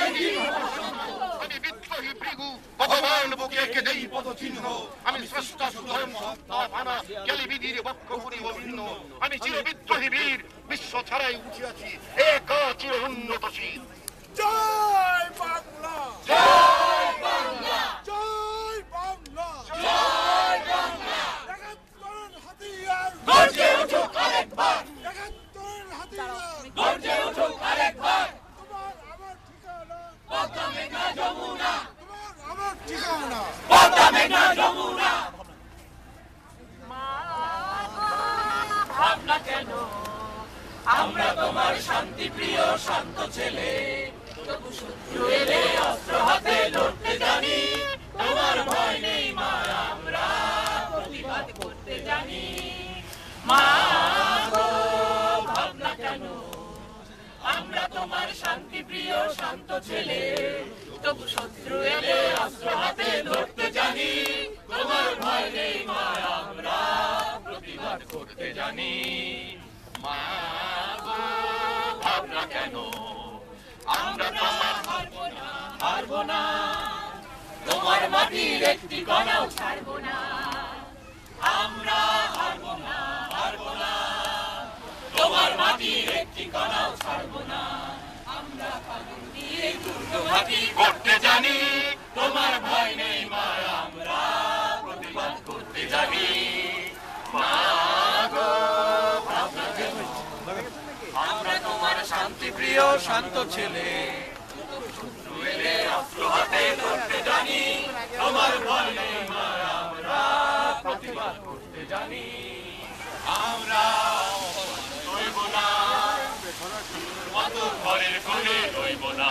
আমি বিদ্রোহী ভৃগু ভগবান বুকে এঁকে দেই পদচিহ্ন আমি স্রষ্টা সুধর্ম সত্তা ভানা জ্ঞালিবিধির বক্ষপুরী অভিন্ন আমি চির বিদ্রোহী বীর বিশ্ব ছাড়াই উঠিয়াছি একা চির উন্নতশীল জয় বাংলা জয় বাংলা জয় বাংলা জয় বাংলা একাত্তরের হাতিয়ার গর্জে উঠুক আরেকবার একাত্তরের হাতিয়ার গর্জে উঠুক আরেকবার তোমার আমার ঠিকানা পদ্মা মেঘনা যমুনা তোমার আমার ঠিকানা পদ্মা মেঘনা যমুনা ভাবনা কেন আমরা তোমার শান্তি প্রিয় শান্ত ছেলে তবু শত্রু এলে অস্ত্র হাতে লড়তে জানি তোমার ভয় নেই মা আমরা প্রতিবাদ করতে জানি মা গো ভাবনা কেন আমরা তোমার শান্তি প্রিয় শান্ত ছেলে তবু শত্রু এলে অস্ত্র হাতে লড়তে জানি তোমার ভয় নেই মা আমরা প্রতিবাদ করতে জানি মা গো ভাবনা কেন আমরা তোমার হারবো না তোমার মাটির একটি কণাও ছাড়বো না আমরা হারবো না তোমার মাটির একটি কণাও ছাড়বো না আমরা ফাগুন দিয়ে দুর্গ ঘাটি করতে জানি তোমার ভয় নেই মা আমরা প্রতিবাদ করতে জানি মা গো ভাবনা কেন আমরা তোমার শান্তি প্রিয় শান্ত ছেলে শত্রু এলে অস্ত্র হাতে লড়তে জানি তোমার ভয় নেই মা আমরা প্রতিবাদ করতে জানি আমরা রইব না মতো ঘরের কোণে রইব না